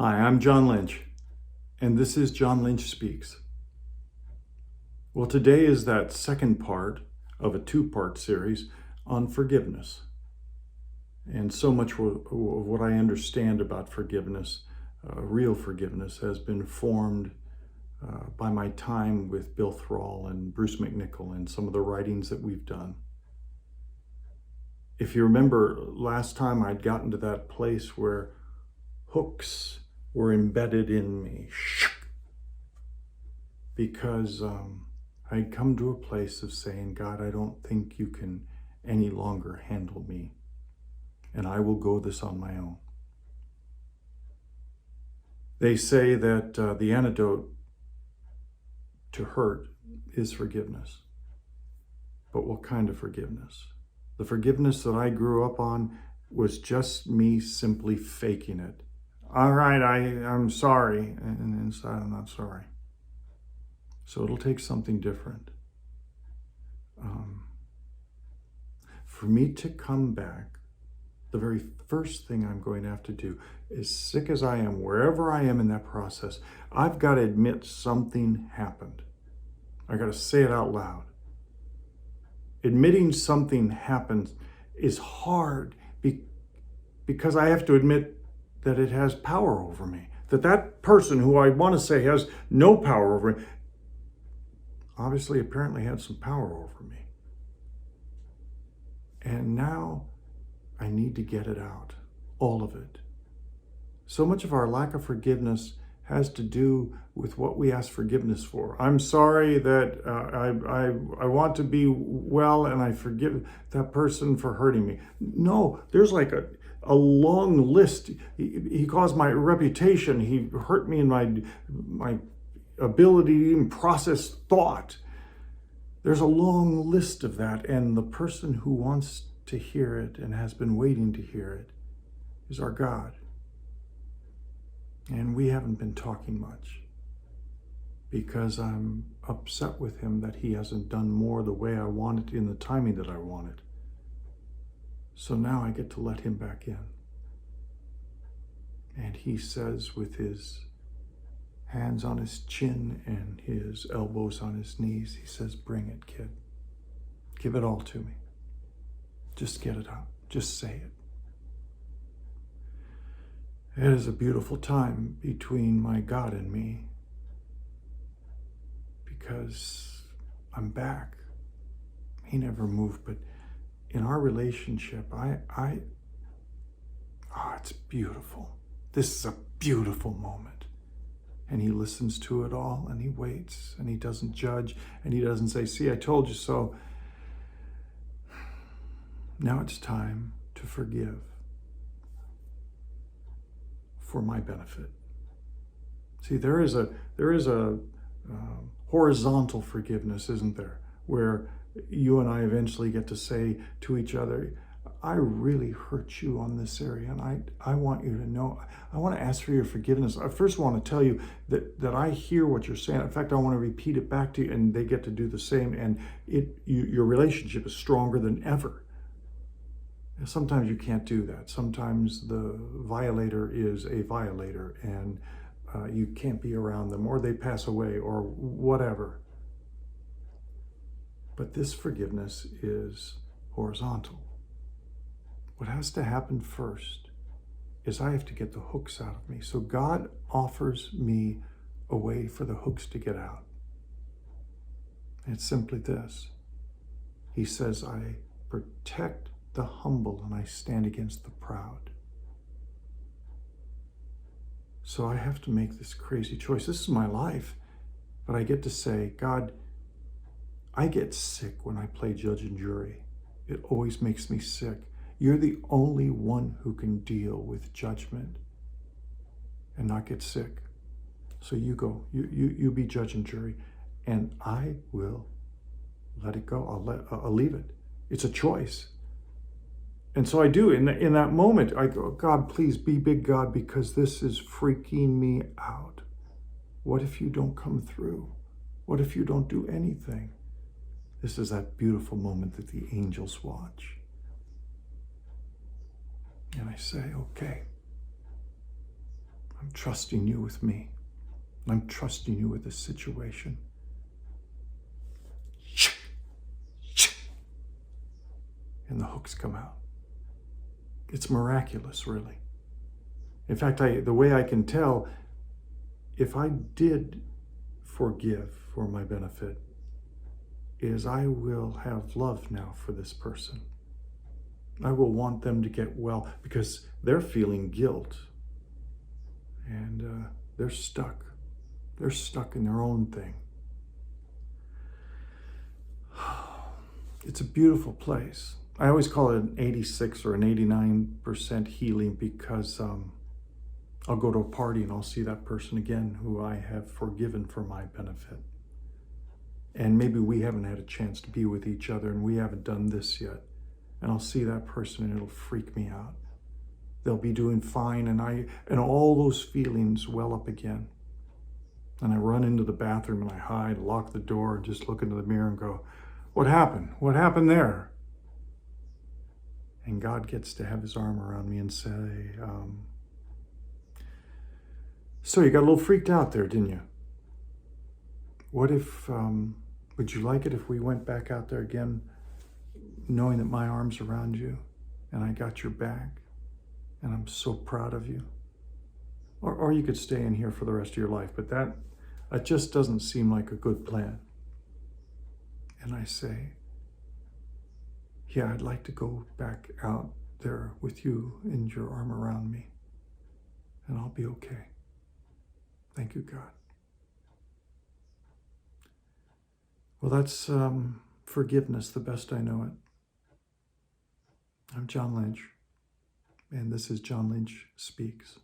Hi, I'm John Lynch, and this is John Lynch Speaks. Well, today is that second part of a two-part series on forgiveness. And so much of what I understand about forgiveness, real forgiveness, has been formed by my time with Bill Thrall and Bruce McNichol and some of the writings that we've done. If you remember, last time I'd gotten to that place where hooks were embedded in me because I'd come to a place of saying, God, I don't think you can any longer handle me, and I will go this on my own. They say that the antidote to hurt is forgiveness. But what kind of forgiveness? The forgiveness that I grew up on was just me simply faking it. All right, I'm sorry, and inside I'm not sorry. So it'll take something different. For me to come back, the very first thing I'm going to have to do, as sick as I am, wherever I am in that process, I've got to admit something happened. I got to say it out loud. Admitting something happened is hard because I have to admit that it has power over me. That person who I want to say has no power over me, obviously apparently had some power over me. And now I need to get it out, all of it. So much of our lack of forgiveness has to do with what we ask forgiveness for. I'm sorry that I want to be well and I forgive that person for hurting me. No, there's like a long list. He caused my reputation. He hurt me in my ability to even process thought. There's a long list of that, and the person who wants to hear it and has been waiting to hear it is our God. And we haven't been talking much because I'm upset with him that he hasn't done more the way I wanted in the timing that I wanted. So now I get to let him back in. And he says, with his hands on his chin and his elbows on his knees, he says, bring it, kid. Give it all to me. Just get it out. Just say it. It is a beautiful time between my God and me because I'm back. He never moved, but in our relationship, it's beautiful. This is a beautiful moment. And he listens to it all, and he waits, and he doesn't judge, and he doesn't say, see, I told you so. Now it's time to forgive for my benefit. See, there is a horizontal forgiveness, isn't there? Where you and I eventually get to say to each other, I really hurt you on this area, and I want you to know, I want to ask for your forgiveness. I first want to tell you that I hear what you're saying. In fact, I want to repeat it back to you, and they get to do the same, and your relationship is stronger than ever. And sometimes you can't do that. Sometimes the violator is a violator, and you can't be around them, or they pass away, or whatever. But this forgiveness is horizontal. What has to happen first is I have to get the hooks out of me. So God offers me a way for the hooks to get out. And it's simply this. He says, I protect the humble and I stand against the proud. So I have to make this crazy choice. This is my life. But I get to say, God, I get sick when I play judge and jury. It always makes me sick. You're the only one who can deal with judgment and not get sick. So you go, you be judge and jury, and I will let it go. I'll leave it. It's a choice. And so I do. In that moment, I go, God, please be big, God, because this is freaking me out. What if you don't come through? What if you don't do anything? This is that beautiful moment that the angels watch. And I say, okay, I'm trusting you with me. I'm trusting you with this situation. And the hooks come out. It's miraculous, really. In fact, the way I can tell, if I did forgive for my benefit, is I will have love now for this person. I will want them to get well because they're feeling guilt. And they're stuck. They're stuck in their own thing. It's a beautiful place. I always call it an 86 or an 89% healing because I'll go to a party and I'll see that person again who I have forgiven for my benefit. And maybe we haven't had a chance to be with each other and we haven't done this yet. And I'll see that person and it'll freak me out. They'll be doing fine and all those feelings well up again. And I run into the bathroom and I hide, lock the door, and just look into the mirror and go, what happened? What happened there? And God gets to have his arm around me and say, so you got a little freaked out there, didn't you? What if, would you like it if we went back out there again, knowing that my arm's around you and I got your back and I'm so proud of you? Or you could stay in here for the rest of your life, but that just doesn't seem like a good plan. And I say, yeah, I'd like to go back out there with you and your arm around me, and I'll be okay. Thank you, God. Well, that's forgiveness the best I know it. I'm John Lynch, and this is John Lynch Speaks.